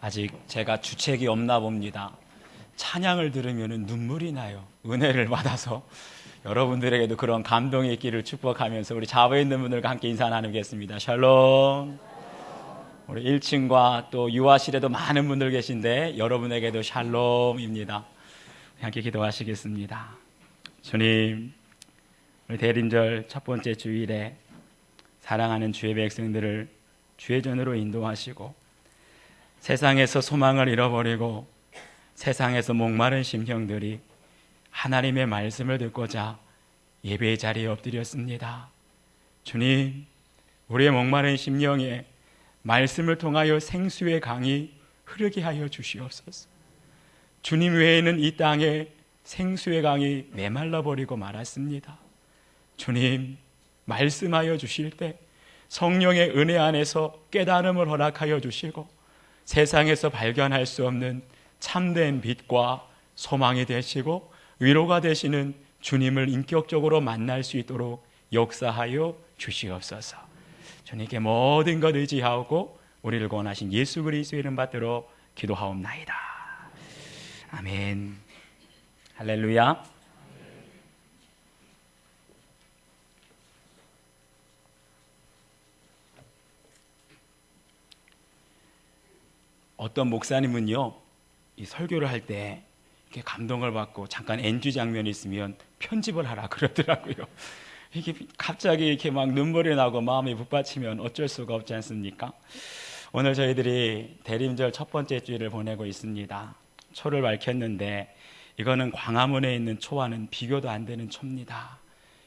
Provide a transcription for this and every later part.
아직 제가 주책이 없나 봅니다. 찬양을 들으면 눈물이 나요. 은혜를 받아서 여러분들에게도 그런 감동이 있기를 축복하면서 우리 좌우에 있는 분들과 함께 인사 나누겠습니다. 샬롬. 우리 1층과 또 유아실에도 많은 분들 계신데 여러분에게도 샬롬입니다. 함께 기도하시겠습니다. 주님, 우리 대림절 첫 번째 주일에 사랑하는 주의 백성들을 주의 전으로 인도하시고 세상에서 소망을 잃어버리고 세상에서 목마른 심령들이 하나님의 말씀을 듣고자 예배의 자리에 엎드렸습니다. 주님, 우리의 목마른 심령에 말씀을 통하여 생수의 강이 흐르게 하여 주시옵소서. 주님 외에는 이 땅에 생수의 강이 메말라 버리고 말았습니다. 주님, 말씀하여 주실 때 성령의 은혜 안에서 깨달음을 허락하여 주시고 세상에서 발견할 수 없는 참된 빛과 소망이 되시고 위로가 되시는 주님을 인격적으로 만날 수 있도록 역사하여 주시옵소서. 주님께 모든 것 의지하고 우리를 구원하신 예수 그리스도의 이름 받들어 기도하옵나이다. 아멘. 할렐루야. 어떤 목사님은요, 이 설교를 할 때 이렇게 감동을 받고 잠깐 NG 장면이 있으면 편집을 하라 그러더라고요. 이게 갑자기 이렇게 막 눈물이 나고 마음이 북받치면 어쩔 수가 없지 않습니까? 오늘 저희들이 대림절 첫 번째 주일을 보내고 있습니다. 초를 밝혔는데 이거는 광화문에 있는 초와는 비교도 안 되는 초입니다.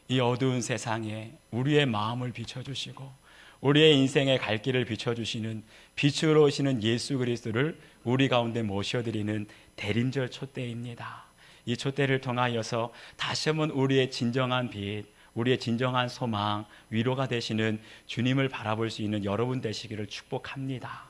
이 어두운 세상에 우리의 마음을 비춰주시고 우리의 인생의 갈 길을 비춰주시는 빛으로 오시는 예수 그리스도를 우리 가운데 모셔드리는 대림절 촛대입니다. 이 촛대를 통하여서 다시 한번 우리의 진정한 빛, 우리의 진정한 소망, 위로가 되시는 주님을 바라볼 수 있는 여러분 되시기를 축복합니다.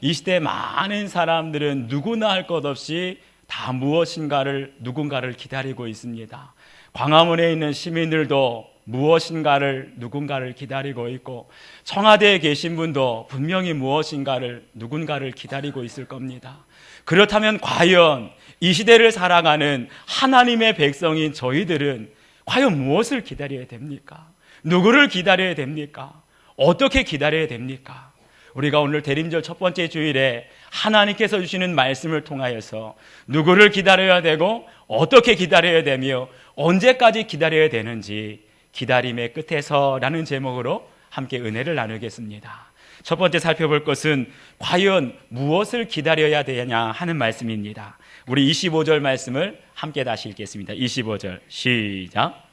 이 시대에 많은 사람들은 누구나 할 것 없이 다 무엇인가를, 누군가를 기다리고 있습니다. 광화문에 있는 시민들도 무엇인가를, 누군가를 기다리고 있고 청와대에 계신 분도 분명히 무엇인가를, 누군가를 기다리고 있을 겁니다. 그렇다면 과연 이 시대를 살아가는 하나님의 백성인 저희들은 과연 무엇을 기다려야 됩니까? 누구를 기다려야 됩니까? 어떻게 기다려야 됩니까? 우리가 오늘 대림절 첫 번째 주일에 하나님께서 주시는 말씀을 통하여서 누구를 기다려야 되고 어떻게 기다려야 되며 언제까지 기다려야 되는지 기다림의 끝에서라는 제목으로 함께 은혜를 나누겠습니다. 첫 번째 살펴볼 것은 과연 무엇을 기다려야 되냐 하는 말씀입니다. 우리 25절 말씀을 함께 다시 읽겠습니다. 25절 시작.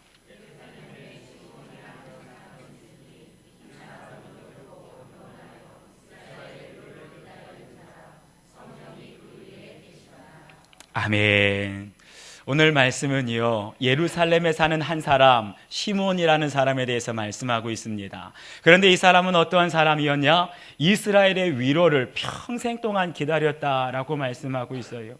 아멘. 오늘 말씀은요, 예루살렘에 사는 한 사람, 시몬이라는 사람에 대해서 말씀하고 있습니다. 그런데 이 사람은 어떠한 사람이었냐? 이스라엘의 위로를 평생 동안 기다렸다라고 말씀하고 있어요.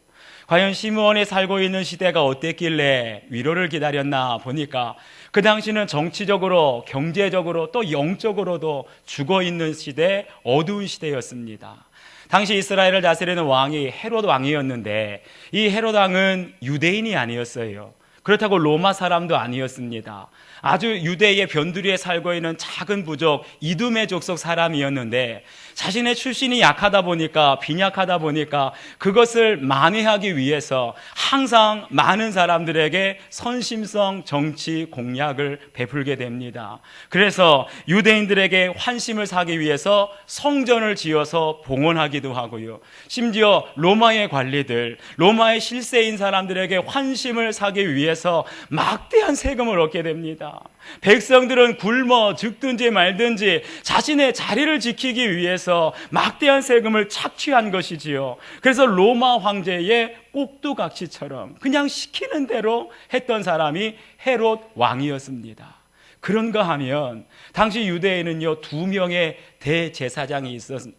과연 시몬이 살고 있는 시대가 어땠길래 위로를 기다렸나 보니까 그 당시는 정치적으로, 경제적으로 또 영적으로도 죽어있는 시대, 어두운 시대였습니다. 당시 이스라엘을 다스리는 왕이 헤롯 왕이었는데 이 헤롯 왕은 유대인이 아니었어요. 그렇다고 로마 사람도 아니었습니다. 아주 유대의 변두리에 살고 있는 작은 부족 이두메 족속 사람이었는데 자신의 출신이 약하다 보니까, 빈약하다 보니까 그것을 만회하기 위해서 항상 많은 사람들에게 선심성 정치 공약을 베풀게 됩니다. 그래서 유대인들에게 환심을 사기 위해서 성전을 지어서 봉헌하기도 하고요. 심지어 로마의 관리들, 로마의 실세인 사람들에게 환심을 사기 위해서 막대한 세금을 얻게 됩니다. 백성들은 굶어 죽든지 말든지 자신의 자리를 지키기 위해서 막대한 세금을 착취한 것이지요. 그래서 로마 황제의 꼭두각시처럼 그냥 시키는 대로 했던 사람이 헤롯 왕이었습니다. 그런가 하면 당시 유대에는요 2명의 대제사장이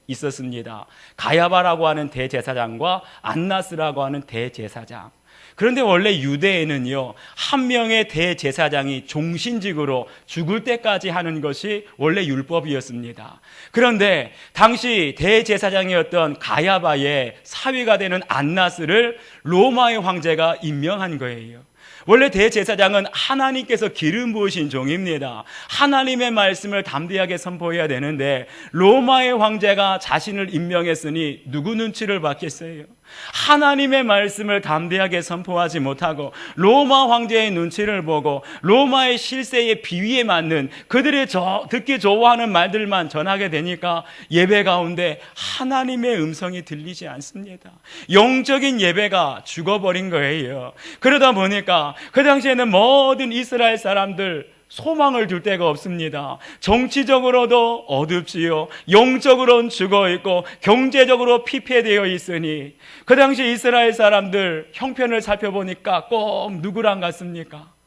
있었습니다. 가야바라고 하는 대제사장과 안나스라고 하는 대제사장. 그런데 원래 유대에는요, 한 명의 대제사장이 종신직으로 죽을 때까지 하는 것이 원래 율법이었습니다. 그런데 당시 대제사장이었던 가야바의 사위가 되는 안나스를 로마의 황제가 임명한 거예요. 원래 대제사장은 하나님께서 기름 부으신 종입니다. 하나님의 말씀을 담대하게 선포해야 되는데 로마의 황제가 자신을 임명했으니 누구 눈치를 받겠어요? 하나님의 말씀을 담대하게 선포하지 못하고 로마 황제의 눈치를 보고 로마의 실세의 비위에 맞는 그들이 듣기 좋아하는 말들만 전하게 되니까 예배 가운데 하나님의 음성이 들리지 않습니다. 영적인 예배가 죽어버린 거예요. 그러다 보니까 그 당시에는 모든 이스라엘 사람들 소망을 둘 데가 없습니다. 정치적으로도 어둡지요, 영적으로는 죽어있고 경제적으로 피폐되어 있으니 그 당시 이스라엘 사람들 형편을 살펴보니까 꼭 누구랑 같습니까?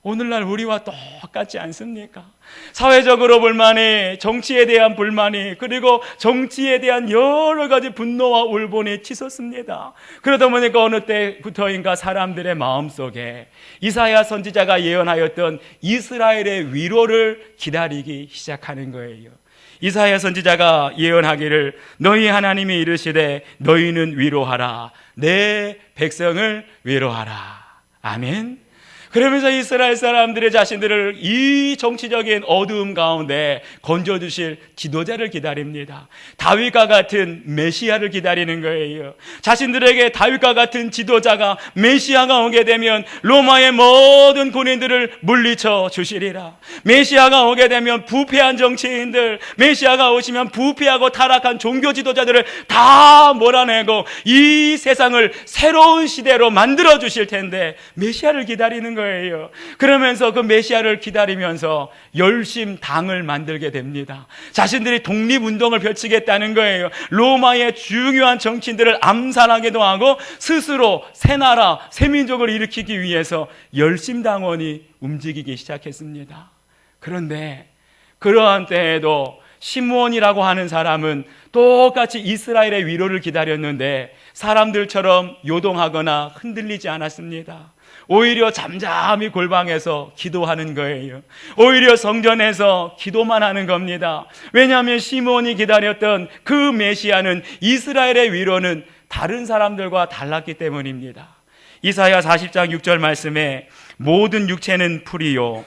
오늘날 우리와 똑같지 않습니까? 사회적으로 불만이, 정치에 대한 불만이, 그리고 정치에 대한 여러 가지 분노와 울분이 치솟습니다. 그러다 보니까 어느 때부터인가 사람들의 마음속에 이사야 선지자가 예언하였던 이스라엘의 위로를 기다리기 시작하는 거예요. 이사야 선지자가 예언하기를 너희 하나님이 이르시되 너희는 위로하라, 내 백성을 위로하라. 아멘. 그러면서 이스라엘 사람들의 자신들을 이 정치적인 어두움 가운데 건져주실 지도자를 기다립니다. 다윗과 같은 메시아를 기다리는 거예요. 자신들에게 다윗과 같은 지도자가, 메시아가 오게 되면 로마의 모든 군인들을 물리쳐 주시리라. 메시아가 오게 되면 부패한 정치인들, 메시아가 오시면 부패하고 타락한 종교 지도자들을 다 몰아내고 이 세상을 새로운 시대로 만들어 주실 텐데 메시아를 기다리는 거예요. 그러면서 그 메시아를 기다리면서 열심당을 만들게 됩니다. 자신들이 독립운동을 펼치겠다는 거예요. 로마의 중요한 정치인들을 암살하기도 하고 스스로 새 나라, 새 민족을 일으키기 위해서 열심당원이 움직이기 시작했습니다. 그런데 그러한 때에도 시므온이라고 하는 사람은 똑같이 이스라엘의 위로를 기다렸는데 사람들처럼 요동하거나 흔들리지 않았습니다. 오히려 잠잠히 골방에서 기도하는 거예요. 오히려 성전에서 기도만 하는 겁니다. 왜냐하면 시므온이 기다렸던 그 메시아는, 이스라엘의 위로는 다른 사람들과 달랐기 때문입니다. 이사야 40장 6절 말씀에 모든 육체는 풀이요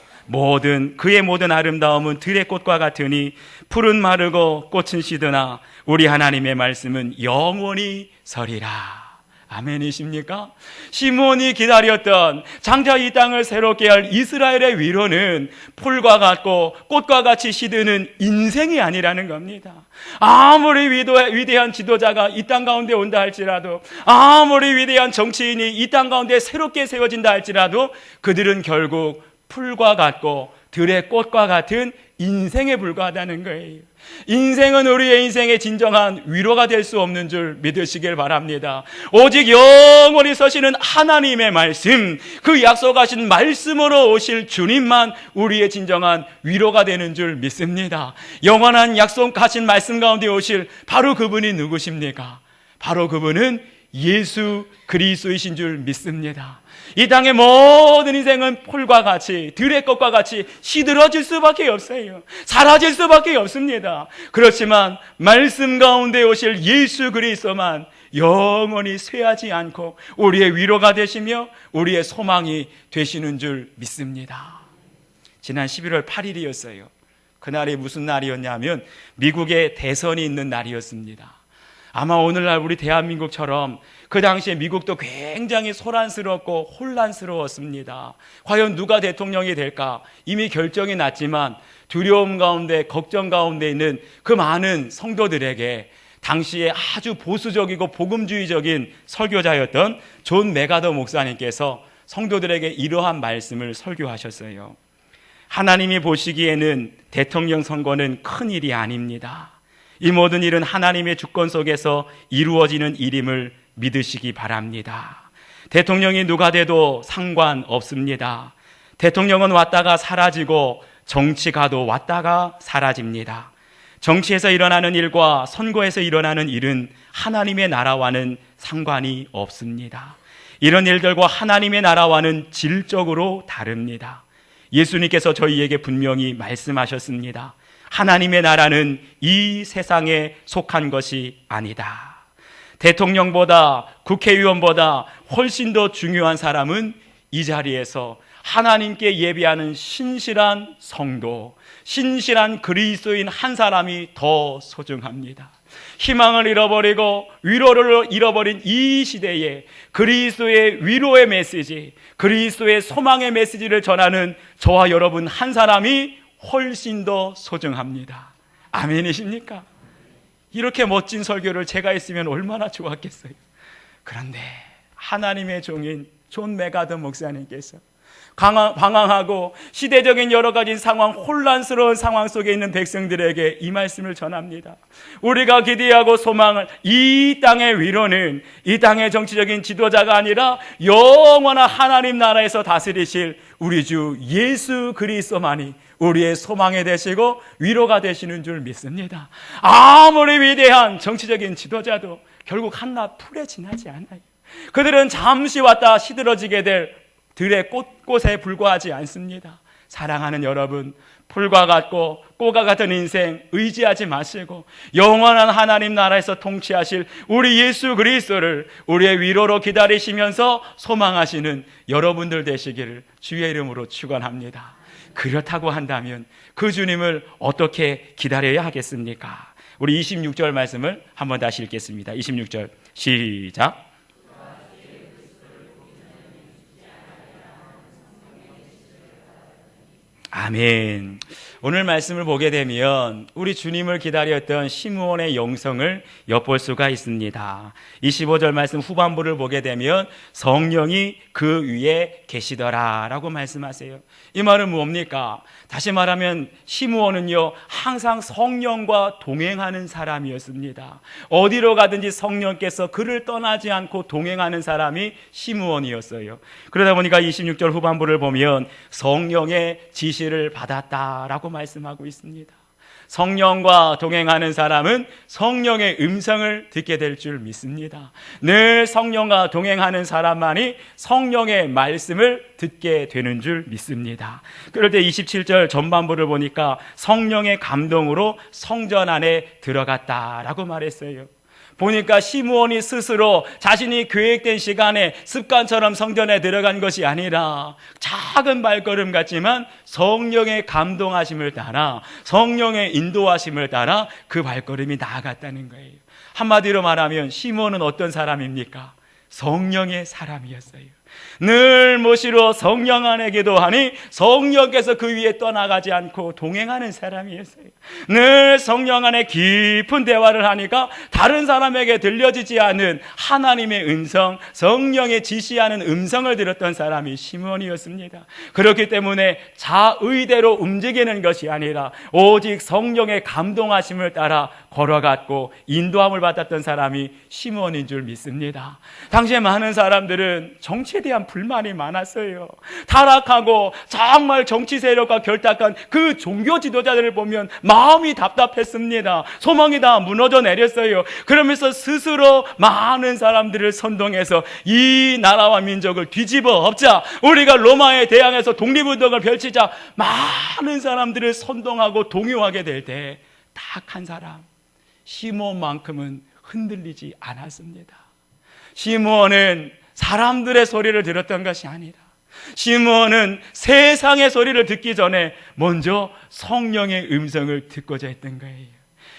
그의 모든 아름다움은 들의 꽃과 같으니 풀은 마르고 꽃은 시드나 우리 하나님의 말씀은 영원히 서리라. 아멘이십니까? 시므온이 기다렸던 장차 이 땅을 새롭게 할 이스라엘의 위로는 풀과 같고 꽃과 같이 시드는 인생이 아니라는 겁니다. 아무리 위대한 지도자가 이 땅 가운데 온다 할지라도, 아무리 위대한 정치인이 이 땅 가운데 새롭게 세워진다 할지라도 그들은 결국 풀과 같고 들의 꽃과 같은 인생에 불과하다는 거예요. 인생은 우리의 인생의 진정한 위로가 될 수 없는 줄 믿으시길 바랍니다. 오직 영원히 서시는 하나님의 말씀, 그 약속하신 말씀으로 오실 주님만 우리의 진정한 위로가 되는 줄 믿습니다. 영원한 약속하신 말씀 가운데 오실 바로 그분이 누구십니까? 바로 그분은 예수 그리스도이신 줄 믿습니다. 이 땅의 모든 인생은 풀과 같이, 들의 꽃과 같이 시들어질 수밖에 없어요. 사라질 수밖에 없습니다. 그렇지만 말씀 가운데 오실 예수 그리스도만 영원히 쇠하지 않고 우리의 위로가 되시며 우리의 소망이 되시는 줄 믿습니다. 지난 11월 8일이었어요. 그날이 무슨 날이었냐면 미국의 대선이 있는 날이었습니다. 아마 오늘날 우리 대한민국처럼 그 당시에 미국도 굉장히 소란스럽고 혼란스러웠습니다. 과연 누가 대통령이 될까? 이미 결정이 났지만 두려움 가운데, 걱정 가운데 있는 그 많은 성도들에게 당시에 아주 보수적이고 복음주의적인 설교자였던 존 메가더 목사님께서 성도들에게 이러한 말씀을 설교하셨어요. 하나님이 보시기에는 대통령 선거는 큰 일이 아닙니다. 이 모든 일은 하나님의 주권 속에서 이루어지는 일임을 믿으시기 바랍니다. 대통령이 누가 돼도 상관없습니다. 대통령은 왔다가 사라지고 정치가도 왔다가 사라집니다. 정치에서 일어나는 일과 선거에서 일어나는 일은 하나님의 나라와는 상관이 없습니다. 이런 일들과 하나님의 나라와는 질적으로 다릅니다. 예수님께서 저희에게 분명히 말씀하셨습니다. 하나님의 나라는 이 세상에 속한 것이 아니다. 대통령보다 국회의원보다 훨씬 더 중요한 사람은 이 자리에서 하나님께 예배하는 신실한 성도, 신실한 그리스도인 한 사람이 더 소중합니다. 희망을 잃어버리고 위로를 잃어버린 이 시대에 그리스도의 위로의 메시지, 그리스도의 소망의 메시지를 전하는 저와 여러분 한 사람이 훨씬 더 소중합니다. 아멘이십니까? 이렇게 멋진 설교를 제가 했으면 얼마나 좋았겠어요. 그런데 하나님의 종인 존 메가더 목사님께서 방황하고 시대적인 여러 가지 상황, 혼란스러운 상황 속에 있는 백성들에게 이 말씀을 전합니다. 우리가 기대하고 소망을 이 땅의 위로는 이 땅의 정치적인 지도자가 아니라 영원한 하나님 나라에서 다스리실 우리 주 예수 그리스도만이 우리의 소망이 되시고 위로가 되시는 줄 믿습니다. 아무리 위대한 정치적인 지도자도 결국 한낱 풀에 지나지 않아요. 그들은 잠시 왔다 시들어지게 될 들의 꽃에 불과하지 않습니다. 사랑하는 여러분, 풀과 같고 꽃과 같은 인생 의지하지 마시고 영원한 하나님 나라에서 통치하실 우리 예수 그리스도를 우리의 위로로 기다리시면서 소망하시는 여러분들 되시기를 주의 이름으로 축원합니다. 그렇다고 한다면 그 주님을 어떻게 기다려야 하겠습니까? 우리 26절 말씀을 한번 다시 읽겠습니다. 26절 시작. 아멘. 오늘 말씀을 보게 되면 우리 주님을 기다렸던 시므온의 영성을 엿볼 수가 있습니다. 25절 말씀 후반부를 보게 되면 성령이 그 위에 계시더라 라고 말씀하세요. 이 말은 뭡니까? 다시 말하면 시므온은요 항상 성령과 동행하는 사람이었습니다. 어디로 가든지 성령께서 그를 떠나지 않고 동행하는 사람이 시므온이었어요. 그러다 보니까 26절 후반부를 보면 성령의 지시를 받았다라고 말씀하고 있습니다. 성령과 동행하는 사람은 성령의 음성을 듣게 될 줄 믿습니다. 늘 성령과 동행하는 사람만이 성령의 말씀을 듣게 되는 줄 믿습니다. 그럴 때 27절 전반부를 보니까 성령의 감동으로 성전 안에 들어갔다라고 말했어요. 보니까 시므온이 스스로 자신이 계획된 시간에 습관처럼 성전에 들어간 것이 아니라 작은 발걸음 같지만 성령의 감동하심을 따라 성령의 인도하심을 따라 그 발걸음이 나아갔다는 거예요. 한마디로 말하면 시므온은 어떤 사람입니까? 성령의 사람이었어요. 늘 무시로 성령 안에 기도하니 성령께서 그 위에 떠나가지 않고 동행하는 사람이었어요. 늘 성령 안에 깊은 대화를 하니까 다른 사람에게 들려지지 않은 하나님의 음성, 성령의 지시하는 음성을 들었던 사람이 시므온이었습니다. 그렇기 때문에 자의대로 움직이는 것이 아니라 오직 성령의 감동하심을 따라 걸어갔고 인도함을 받았던 사람이 시므온인 줄 믿습니다. 당시에 많은 사람들은 정치에 대한 불만이 많았어요. 타락하고 정말 정치 세력과 결탁한 그 종교 지도자들을 보면 마음이 답답했습니다. 소망이 다 무너져 내렸어요. 그러면서 스스로 많은 사람들을 선동해서 이 나라와 민족을 뒤집어 엎자, 우리가 로마에 대항해서 독립운동을 펼치자, 많은 사람들을 선동하고 동요하게 될 때 딱 한 사람, 시므온만큼은 흔들리지 않았습니다. 시므온은 사람들의 소리를 들었던 것이 아니라 시므온은 세상의 소리를 듣기 전에 먼저 성령의 음성을 듣고자 했던 거예요.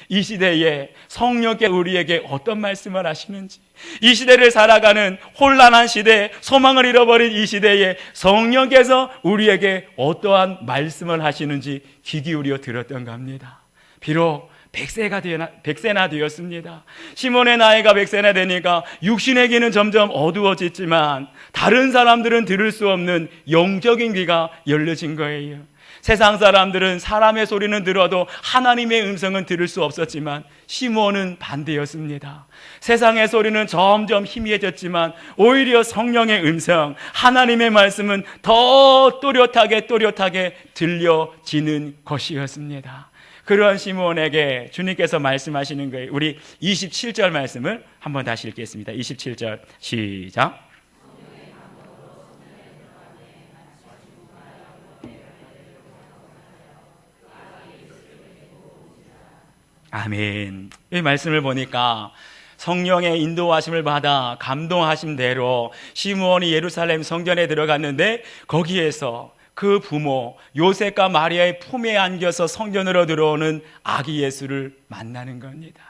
이 시대에 성령께 우리에게 어떤 말씀을 하시는지, 이 시대를 살아가는 혼란한 시대, 소망을 잃어버린 이 시대에 성령께서 우리에게 어떠한 말씀을 하시는지 귀 기울여 들었던 겁니다. 비록 100세나 되었습니다. 시몬의 나이가 100세나 되니까 육신의 귀는 점점 어두워졌지만 다른 사람들은 들을 수 없는 영적인 귀가 열려진 거예요. 세상 사람들은 사람의 소리는 들어도 하나님의 음성은 들을 수 없었지만 시므온은 반대였습니다. 세상의 소리는 점점 희미해졌지만 오히려 성령의 음성, 하나님의 말씀은 더 또렷하게 들려지는 것이었습니다. 그러한 시므온에게 주님께서 말씀하시는 거예요. 우리 27절 말씀을 한번 다시 읽겠습니다. 27절 시작. 아멘. 이 말씀을 보니까 성령의 인도하심을 받아 감동하신 대로 시므온이 예루살렘 성전에 들어갔는데 거기에서 그 부모 요셉과 마리아의 품에 안겨서 성전으로 들어오는 아기 예수를 만나는 겁니다.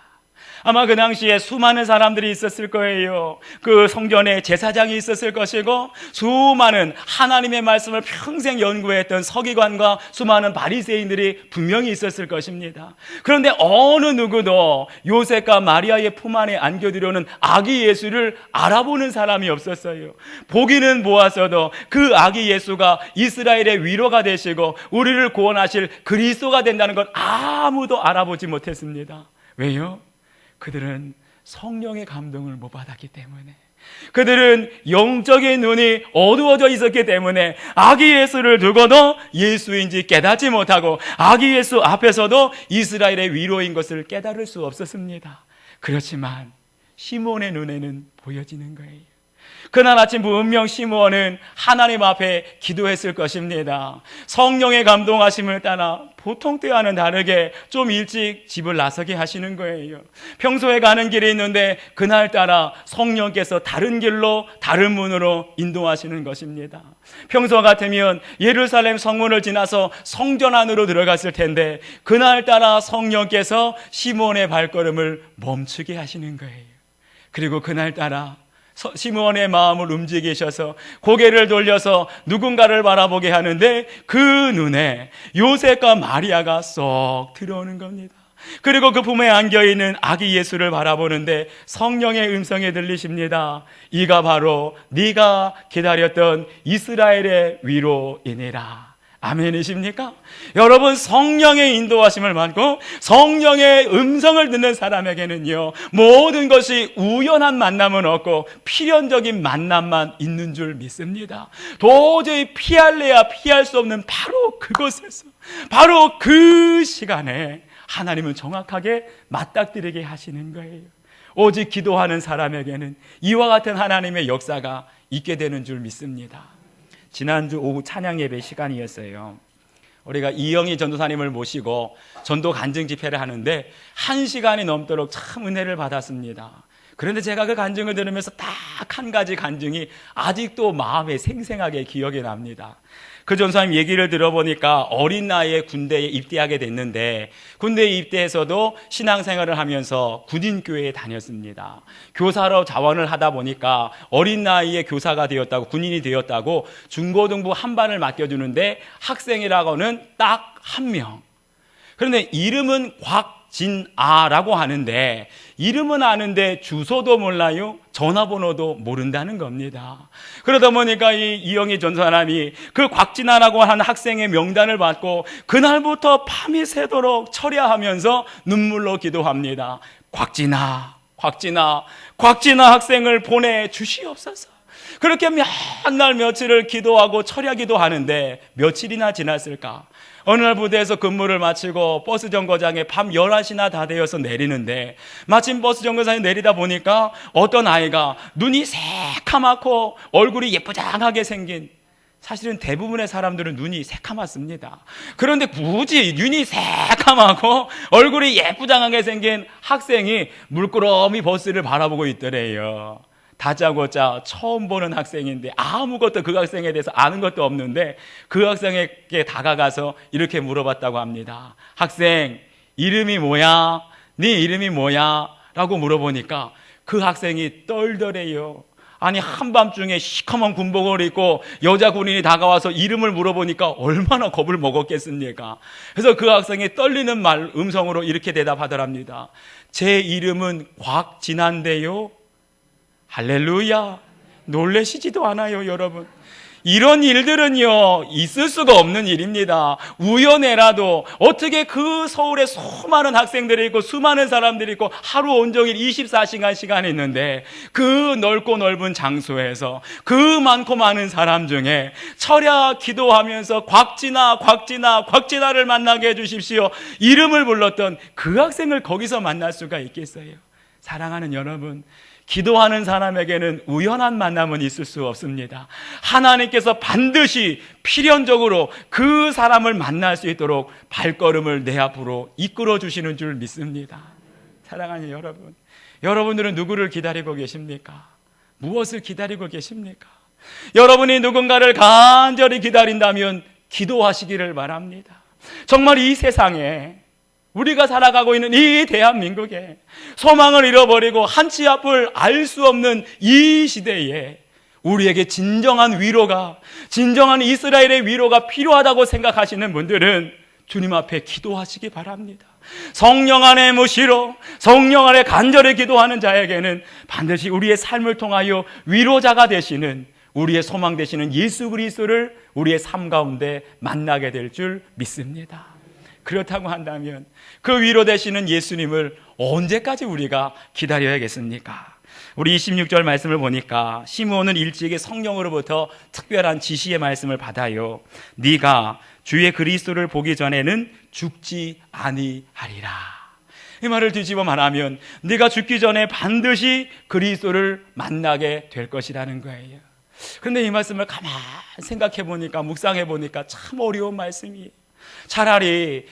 아마 그 당시에 수많은 사람들이 있었을 거예요. 그 성전에 제사장이 있었을 것이고 수많은 하나님의 말씀을 평생 연구했던 서기관과 수많은 바리새인들이 분명히 있었을 것입니다. 그런데 어느 누구도 요셉과 마리아의 품 안에 안겨들여오는 아기 예수를 알아보는 사람이 없었어요. 보기는 보았어도 그 아기 예수가 이스라엘의 위로가 되시고 우리를 구원하실 그리스도가 된다는 건 아무도 알아보지 못했습니다. 왜요? 그들은 성령의 감동을 못 받았기 때문에, 그들은 영적인 눈이 어두워져 있었기 때문에 아기 예수를 두고도 예수인지 깨닫지 못하고 아기 예수 앞에서도 이스라엘의 위로인 것을 깨달을 수 없었습니다. 그렇지만 시므온의 눈에는 보여지는 거예요. 그날 아침 분명 시므온은 하나님 앞에 기도했을 것입니다. 성령의 감동하심을 따라 보통 때와는 다르게 좀 일찍 집을 나서게 하시는 거예요. 평소에 가는 길이 있는데 그날따라 성령께서 다른 길로 다른 문으로 인도하시는 것입니다. 평소 같으면 예루살렘 성문을 지나서 성전 안으로 들어갔을 텐데 그날따라 성령께서 시므온의 발걸음을 멈추게 하시는 거예요. 그리고 그날따라 시므온의 마음을 움직이셔서 고개를 돌려서 누군가를 바라보게 하는데 그 눈에 요셉과 마리아가 쏙 들어오는 겁니다. 그리고 그 품에 안겨있는 아기 예수를 바라보는데 성령의 음성이 들리십니다. 이가 바로 네가 기다렸던 이스라엘의 위로이니라. 아멘이십니까? 여러분, 성령의 인도하심을 받고 성령의 음성을 듣는 사람에게는요, 모든 것이 우연한 만남은 없고 필연적인 만남만 있는 줄 믿습니다. 도저히 피할래야 피할 수 없는 바로 그곳에서, 바로 그 시간에 하나님은 정확하게 맞닥뜨리게 하시는 거예요. 오직 기도하는 사람에게는 이와 같은 하나님의 역사가 있게 되는 줄 믿습니다. 지난주 오후 찬양 예배 시간이었어요. 우리가 이영희 전도사님을 모시고 전도 간증 집회를 하는데 1시간이 넘도록 참 은혜를 받았습니다. 그런데 제가 그 간증을 들으면서 딱 한 가지 간증이 아직도 마음에 생생하게 기억이 납니다. 그 전도사님 얘기를 들어보니까 어린 나이에 군대에 입대하게 됐는데 군대에 입대해서도 신앙생활을 하면서 군인교회에 다녔습니다. 교사로 자원을 하다 보니까 어린 나이에 교사가 되었다고, 군인이 되었다고 중고등부 한 반을 맡겨주는데 학생이라고는 딱 한 명. 그런데 이름은 곽진아라고 하는데 이름은 아는데 주소도 몰라요, 전화번호도 모른다는 겁니다. 그러다 보니까 이 이영희 전사람이 그 곽진아라고 하는 학생의 명단을 받고 그날부터 밤이 새도록 철야하면서 눈물로 기도합니다. 곽진아 학생을 보내주시옵소서. 그렇게 몇 날 며칠을 기도하고 철야 기도하는데 며칠이나 지났을까? 어느 날 부대에서 근무를 마치고 버스 정거장에 밤 11시나 다 되어서 내리는데 마침 버스 정거장에 내리다 보니까 어떤 아이가 눈이 새카맣고 얼굴이 예쁘장하게 생긴, 사실은 대부분의 사람들은 눈이 새카맣습니다. 그런데 굳이 눈이 새카맣고 얼굴이 예쁘장하게 생긴 학생이 물끄러미 버스를 바라보고 있더래요. 다짜고짜 처음 보는 학생인데 아무것도 그 학생에 대해서 아는 것도 없는데 그 학생에게 다가가서 이렇게 물어봤다고 합니다. 학생, 이름이 뭐야? 네 이름이 뭐야? 라고 물어보니까 그 학생이 떨더래요. 아니, 한밤중에 시커먼 군복을 입고 여자 군인이 다가와서 이름을 물어보니까 얼마나 겁을 먹었겠습니까? 그래서 그 학생이 떨리는 음성으로 이렇게 대답하더랍니다. 제 이름은 곽진아인데요. 할렐루야. 놀라시지도 않아요, 여러분. 이런 일들은요, 있을 수가 없는 일입니다. 우연해라도 어떻게 그 서울에 수많은 학생들이 있고 수많은 사람들이 있고 하루 온종일 24시간 시간이 있는데 그 넓고 넓은 장소에서 그 많고 많은 사람 중에 철야 기도하면서 곽진아를 만나게 해주십시오, 이름을 불렀던 그 학생을 거기서 만날 수가 있겠어요? 사랑하는 여러분, 기도하는 사람에게는 우연한 만남은 있을 수 없습니다. 하나님께서 반드시 필연적으로 그 사람을 만날 수 있도록 발걸음을 내 앞으로 이끌어 주시는 줄 믿습니다. 사랑하는 여러분, 여러분들은 누구를 기다리고 계십니까? 무엇을 기다리고 계십니까? 여러분이 누군가를 간절히 기다린다면 기도하시기를 바랍니다. 정말 이 세상에, 우리가 살아가고 있는 이 대한민국에 소망을 잃어버리고 한치 앞을 알 수 없는 이 시대에 우리에게 진정한 위로가, 진정한 이스라엘의 위로가 필요하다고 생각하시는 분들은 주님 앞에 기도하시기 바랍니다. 성령 안에 무시로, 성령 안에 간절히 기도하는 자에게는 반드시 우리의 삶을 통하여 위로자가 되시는, 우리의 소망 되시는 예수 그리스도를 우리의 삶 가운데 만나게 될 줄 믿습니다. 그렇다고 한다면 그 위로 되시는 예수님을 언제까지 우리가 기다려야겠습니까? 우리 26절 말씀을 보니까 시므온은 일찍이 성령으로부터 특별한 지시의 말씀을 받아요. 네가 주의 그리스도를 보기 전에는 죽지 아니하리라. 이 말을 뒤집어 말하면 네가 죽기 전에 반드시 그리스도를 만나게 될 것이라는 거예요. 그런데 이 말씀을 가만히 생각해 보니까, 묵상해 보니까 참 어려운 말씀이에요. 차라리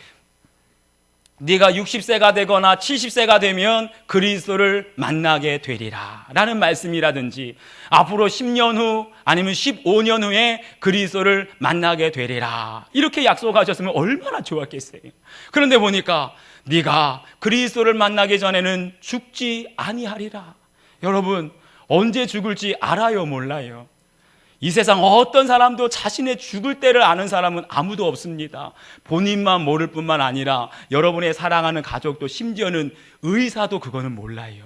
네가 60세가 되거나 70세가 되면 그리스도를 만나게 되리라 라는 말씀이라든지, 앞으로 10년 후 아니면 15년 후에 그리스도를 만나게 되리라 이렇게 약속하셨으면 얼마나 좋았겠어요. 그런데 보니까 네가 그리스도를 만나기 전에는 죽지 아니하리라. 여러분, 언제 죽을지 알아요, 몰라요? 이 세상 어떤 사람도 자신의 죽을 때를 아는 사람은 아무도 없습니다. 본인만 모를 뿐만 아니라 여러분의 사랑하는 가족도, 심지어는 의사도 그거는 몰라요.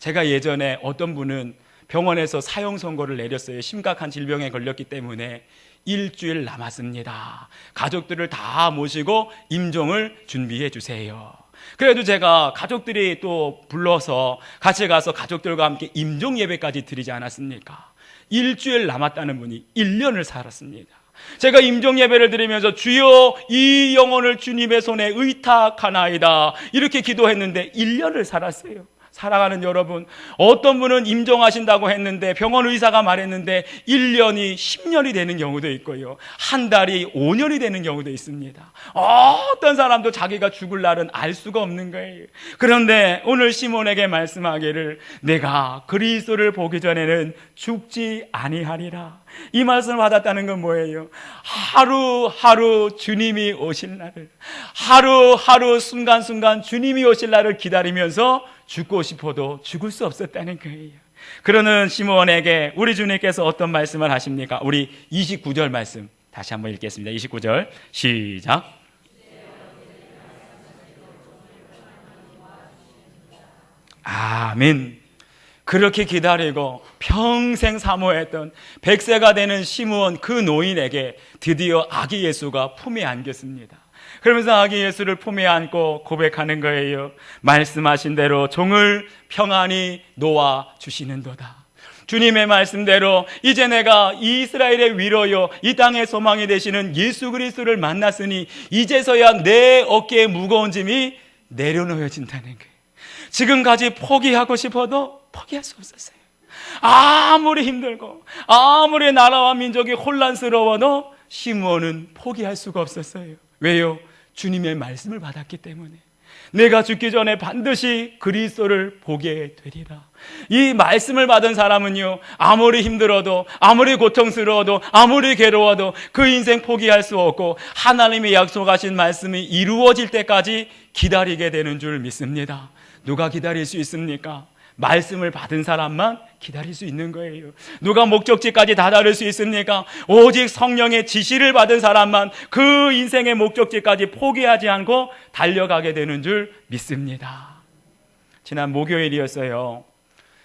제가 예전에 어떤 분은 병원에서 사형 선고를 내렸어요. 심각한 질병에 걸렸기 때문에 일주일 남았습니다. 가족들을 다 모시고 임종을 준비해 주세요. 그래도 제가 가족들이 또 불러서 같이 가서 가족들과 함께 임종 예배까지 드리지 않았습니까? 일주일 남았다는 분이 1년을 살았습니다. 제가 임종 예배를 드리면서 주여 이 영혼을 주님의 손에 의탁하나이다 이렇게 기도했는데 1년을 살았어요. 사랑하는 여러분, 어떤 분은 임종하신다고 했는데 병원 의사가 말했는데 1년이 10년이 되는 경우도 있고요, 한 달이 5년이 되는 경우도 있습니다. 어떤 사람도 자기가 죽을 날은 알 수가 없는 거예요. 그런데 오늘 시몬에게 말씀하기를 내가 그리스도를 보기 전에는 죽지 아니하리라, 이 말씀을 받았다는 건 뭐예요? 하루하루 주님이 오실 날을, 하루하루 순간순간 주님이 오실 날을 기다리면서 죽고 싶어도 죽을 수 없었다는 거예요. 그러는 시므온에게 우리 주님께서 어떤 말씀을 하십니까? 우리 29절 말씀 다시 한번 읽겠습니다. 29절 시작. 아멘. 그렇게 기다리고 평생 사모했던 100세가 되는 시므온 그 노인에게 드디어 아기 예수가 품에 안겼습니다. 그러면서 아기 예수를 품에 안고 고백하는 거예요. 말씀하신 대로 종을 평안히 놓아 주시는도다. 주님의 말씀대로 이제 내가 이스라엘의 위로요 이 땅의 소망이 되시는 예수 그리스도를 만났으니 이제서야 내 어깨에 무거운 짐이 내려놓여진다는 거예요. 지금까지 포기하고 싶어도 포기할 수 없었어요. 아무리 힘들고 아무리 나라와 민족이 혼란스러워도 시므온은 포기할 수가 없었어요. 왜요? 주님의 말씀을 받았기 때문에. 내가 죽기 전에 반드시 그리스도를 보게 되리라. 이 말씀을 받은 사람은요, 아무리 힘들어도 아무리 고통스러워도 아무리 괴로워도 그 인생 포기할 수 없고 하나님이 약속하신 말씀이 이루어질 때까지 기다리게 되는 줄 믿습니다. 누가 기다릴 수 있습니까? 말씀을 받은 사람만 기다릴 수 있는 거예요. 누가 목적지까지 다다를 수 있습니까? 오직 성령의 지시를 받은 사람만 그 인생의 목적지까지 포기하지 않고 달려가게 되는 줄 믿습니다. 지난 목요일이었어요.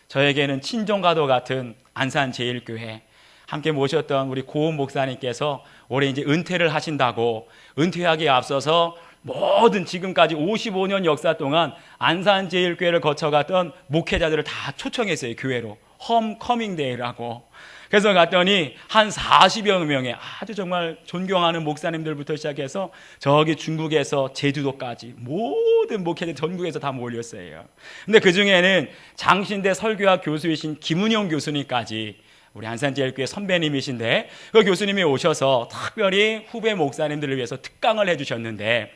저에게는 친정과도 같은 안산제일교회 함께 모셨던 우리 고은 목사님께서 올해 이제 은퇴를 하신다고, 은퇴하기에 앞서서 모든 지금까지 55년 역사 동안 안산제일교회를 거쳐갔던 목회자들을 다 초청했어요. 교회로 홈커밍데이라고. 그래서 갔더니 한 40여 명의 아주 정말 존경하는 목사님들부터 시작해서 저기 중국에서 제주도까지 모든 목회자 전국에서 다 몰렸어요. 근데 그 중에는 장신대 설교학 교수이신 김은영 교수님까지, 우리 한산제일교회 선배님이신데 그 교수님이 오셔서 특별히 후배 목사님들을 위해서 특강을 해주셨는데,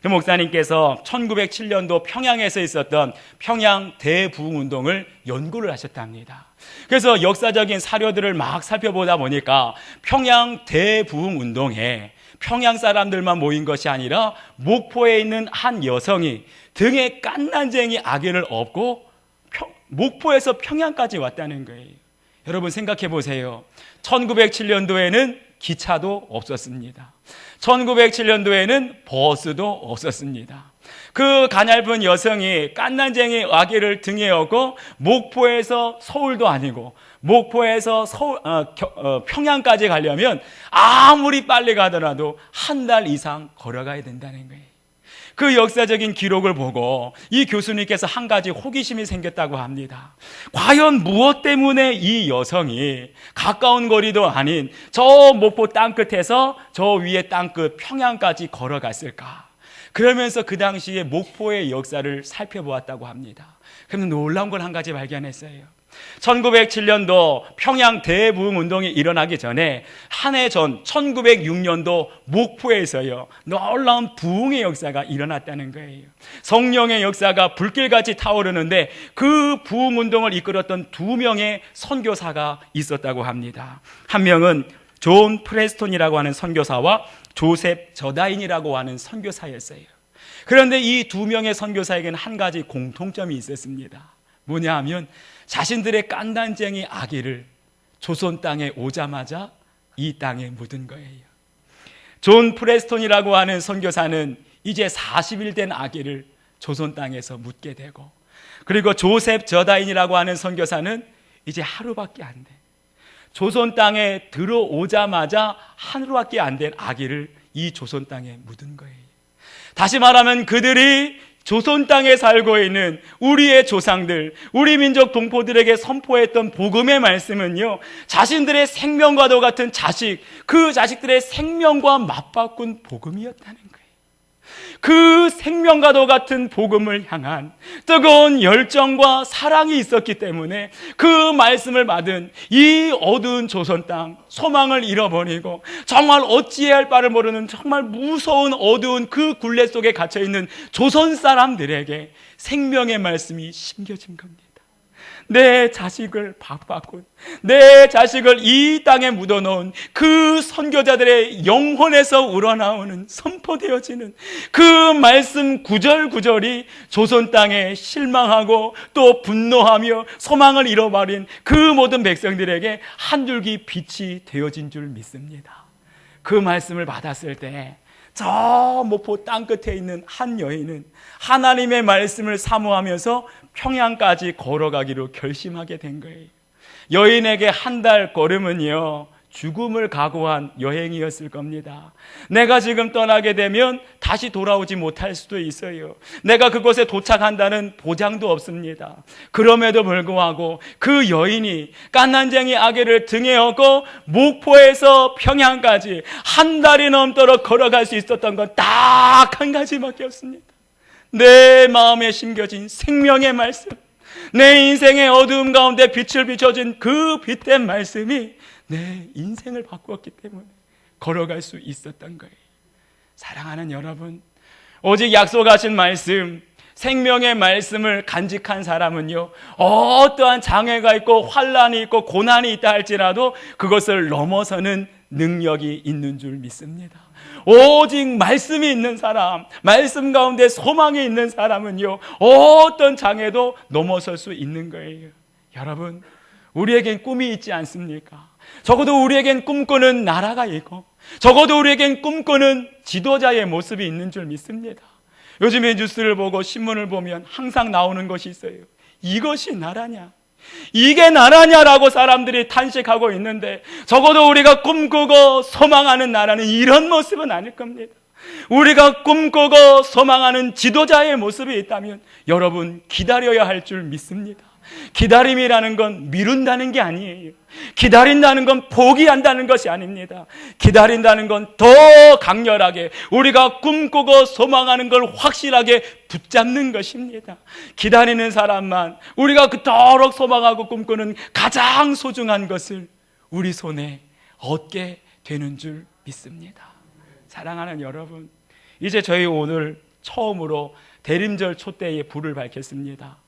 그 목사님께서 1907년도 평양에서 있었던 평양 대부흥운동을 연구를 하셨답니다. 그래서 역사적인 사료들을 막 살펴보다 보니까 평양 대부흥운동에 평양 사람들만 모인 것이 아니라 목포에 있는 한 여성이 등에 깐난쟁이 아기를 업고 목포에서 평양까지 왔다는 거예요. 여러분 생각해 보세요. 1907년도에는 기차도 없었습니다. 1907년도에는 버스도 없었습니다. 그 가냘픈 여성이 깐난쟁이 아기를 등에 업고 목포에서 서울도 아니고 목포에서 평양까지 가려면 아무리 빨리 가더라도 한 달 이상 걸어가야 된다는 거예요. 그 역사적인 기록을 보고 이 교수님께서 한 가지 호기심이 생겼다고 합니다. 과연 무엇 때문에 이 여성이 가까운 거리도 아닌 저 목포 땅끝에서 저 위에 땅끝 평양까지 걸어갔을까? 그러면서 그 당시에 목포의 역사를 살펴보았다고 합니다. 그러면 놀라운 걸 한 가지 발견했어요. 1907년도 평양 대부흥운동이 일어나기 전에 한 해 전 1906년도 목포에서요 놀라운 부흥의 역사가 일어났다는 거예요. 성령의 역사가 불길같이 타오르는데 그 부흥운동을 이끌었던 두 명의 선교사가 있었다고 합니다. 한 명은 존 프레스톤이라고 하는 선교사와 조셉 저다인이라고 하는 선교사였어요. 그런데 이 두 명의 선교사에게는 한 가지 공통점이 있었습니다. 뭐냐 하면 자신들의 깐난쟁이 아기를 조선 땅에 오자마자 이 땅에 묻은 거예요. 존 프레스톤이라고 하는 선교사는 이제 40일 된 아기를 조선 땅에서 묻게 되고, 그리고 조셉 저다인이라고 하는 선교사는 이제 하루밖에 안 돼. 조선 땅에 들어오자마자 하루밖에 안 된 아기를 이 조선 땅에 묻은 거예요. 다시 말하면 그들이 조선 땅에 살고 있는 우리의 조상들, 우리 민족 동포들에게 선포했던 복음의 말씀은요, 자신들의 생명과도 같은 자식, 그 자식들의 생명과 맞바꾼 복음이었다는 거예요. 그 생명과도 같은 복음을 향한 뜨거운 열정과 사랑이 있었기 때문에 그 말씀을 받은 이 어두운 조선 땅, 소망을 잃어버리고 정말 어찌해야 할 바를 모르는 정말 무서운 어두운 그 굴레 속에 갇혀있는 조선 사람들에게 생명의 말씀이 심겨진 겁니다. 내 자식을 박바꾼, 내 자식을 이 땅에 묻어놓은 그 선교자들의 영혼에서 우러나오는 선포되어지는 그 말씀 구절구절이 조선 땅에 실망하고 또 분노하며 소망을 잃어버린 그 모든 백성들에게 한 줄기 빛이 되어진 줄 믿습니다. 그 말씀을 받았을 때 저 목포 땅끝에 있는 한 여인은 하나님의 말씀을 사모하면서 평양까지 걸어가기로 결심하게 된 거예요. 여인에게 한 달 걸음은요, 죽음을 각오한 여행이었을 겁니다. 내가 지금 떠나게 되면 다시 돌아오지 못할 수도 있어요. 내가 그곳에 도착한다는 보장도 없습니다. 그럼에도 불구하고 그 여인이 깐난쟁이 아기를 등에 업고 목포에서 평양까지 한 달이 넘도록 걸어갈 수 있었던 건 딱 한 가지밖에 없습니다. 내 마음에 심겨진 생명의 말씀, 내 인생의 어두움 가운데 빛을 비춰준 그 빛된 말씀이 내 인생을 바꾸었기 때문에 걸어갈 수 있었던 거예요. 사랑하는 여러분, 오직 약속하신 말씀, 생명의 말씀을 간직한 사람은요, 어떠한 장애가 있고 환난이 있고 고난이 있다 할지라도 그것을 넘어서는 능력이 있는 줄 믿습니다. 오직 말씀이 있는 사람, 말씀 가운데 소망이 있는 사람은요, 어떤 장애도 넘어설 수 있는 거예요. 여러분, 우리에겐 꿈이 있지 않습니까? 적어도 우리에겐 꿈꾸는 나라가 있고, 적어도 우리에겐 꿈꾸는 지도자의 모습이 있는 줄 믿습니다. 요즘에 뉴스를 보고 신문을 보면 항상 나오는 것이 있어요. 이것이 나라냐? 이게 나라냐라고 사람들이 탄식하고 있는데, 적어도 우리가 꿈꾸고 소망하는 나라는 이런 모습은 아닐 겁니다. 우리가 꿈꾸고 소망하는 지도자의 모습이 있다면 여러분 기다려야 할 줄 믿습니다. 기다림이라는 건 미룬다는 게 아니에요. 기다린다는 건 포기한다는 것이 아닙니다. 기다린다는 건 더 강렬하게 우리가 꿈꾸고 소망하는 걸 확실하게 붙잡는 것입니다. 기다리는 사람만 우리가 그토록 소망하고 꿈꾸는 가장 소중한 것을 우리 손에 얻게 되는 줄 믿습니다. 사랑하는 여러분, 이제 저희 오늘 처음으로 대림절 촛대에 불을 밝혔습니다.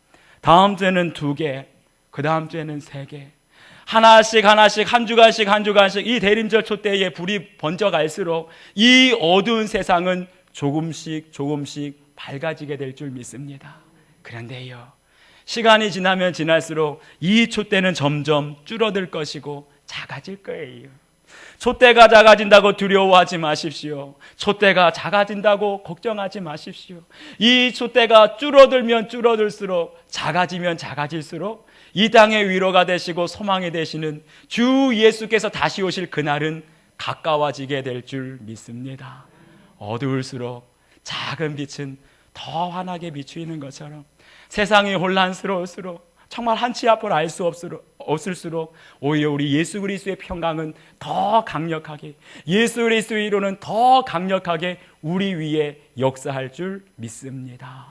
다음 주에는 2개, 그 다음 주에는 3개, 하나씩 한 주간씩 이 대림절 촛대에 불이 번져갈수록 이 어두운 세상은 조금씩 밝아지게 될 줄 믿습니다. 그런데요, 시간이 지나면 지날수록 이 촛대는 점점 줄어들 것이고 작아질 거예요. 촛대가 작아진다고 두려워하지 마십시오. 촛대가 작아진다고 걱정하지 마십시오. 이 촛대가 줄어들면 줄어들수록, 작아지면 작아질수록 이 땅의 위로가 되시고 소망이 되시는 주 예수께서 다시 오실 그날은 가까워지게 될 줄 믿습니다. 어두울수록 작은 빛은 더 환하게 비추이는 것처럼 세상이 혼란스러울수록, 정말 한치 앞을 알 수 없을수록 오히려 우리 예수 그리스도의 평강은 더 강력하게, 예수 그리스도의 위로는 더 강력하게 우리 위에 역사할 줄 믿습니다.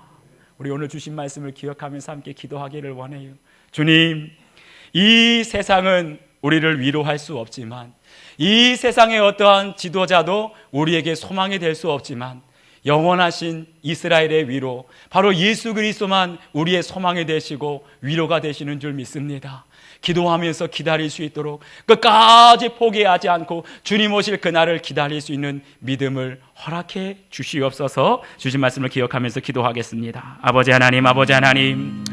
우리 오늘 주신 말씀을 기억하면서 함께 기도하기를 원해요. 주님, 이 세상은 우리를 위로할 수 없지만, 이 세상의 어떠한 지도자도 우리에게 소망이 될 수 없지만, 영원하신 이스라엘의 위로, 바로 예수 그리스도만 우리의 소망이 되시고 위로가 되시는 줄 믿습니다. 기도하면서 기다릴 수 있도록 끝까지 포기하지 않고 주님 오실 그날을 기다릴 수 있는 믿음을 허락해 주시옵소서. 주신 말씀을 기억하면서 기도하겠습니다. 아버지 하나님,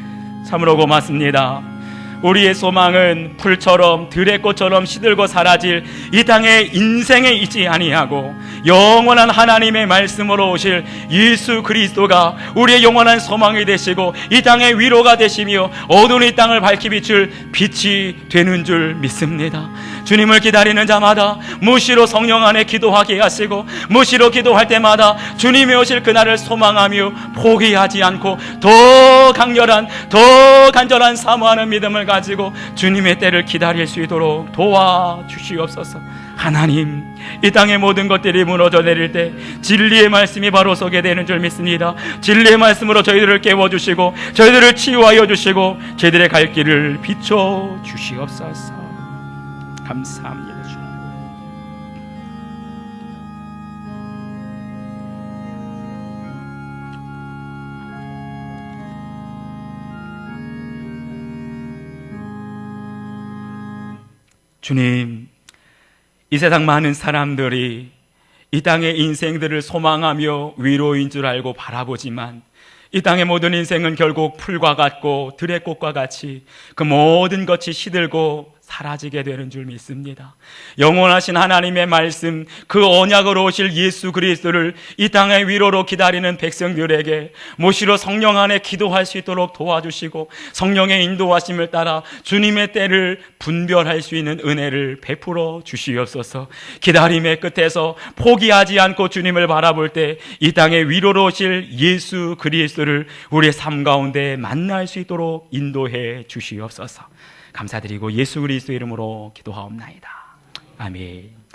참으로 고맙습니다. 우리의 소망은 풀처럼 들의 꽃처럼 시들고 사라질 이 땅의 인생에 있지 아니하고 영원한 하나님의 말씀으로 오실 예수 그리스도가 우리의 영원한 소망이 되시고 이 땅의 위로가 되시며 어두운 이 땅을 밝히 비출 빛이 되는 줄 믿습니다. 주님을 기다리는 자마다 무시로 성령 안에 기도하게 하시고, 무시로 기도할 때마다 주님이 오실 그날을 소망하며 포기하지 않고 더 강렬한, 더 간절한 사모하는 믿음을 가지고 주님의 때를 기다릴 수 있도록 도와주시옵소서. 하나님, 이 땅의 모든 것들이 무너져 내릴 때 진리의 말씀이 바로 서게 되는 줄 믿습니다. 진리의 말씀으로 저희들을 깨워주시고 저희들을 치유하여 주시고 저희들의 갈 길을 비춰 주시옵소서. 감사합니다. 주님, 이 세상 많은 사람들이 이 땅의 인생들을 소망하며 위로인 줄 알고 바라보지만 이 땅의 모든 인생은 결국 풀과 같고 들의 꽃과 같이 그 모든 것이 시들고 사라지게 되는 줄 믿습니다. 영원하신 하나님의 말씀, 그 언약으로 오실 예수 그리스도를 이 땅의 위로로 기다리는 백성들에게 모시로 성령 안에 기도할 수 있도록 도와주시고 성령의 인도하심을 따라 주님의 때를 분별할 수 있는 은혜를 베풀어 주시옵소서. 기다림의 끝에서 포기하지 않고 주님을 바라볼 때 이 땅의 위로로 오실 예수 그리스도를 우리의 삶 가운데 만날 수 있도록 인도해 주시옵소서. 감사드리고 예수 그리스도 이름으로 기도하옵나이다. 아멘.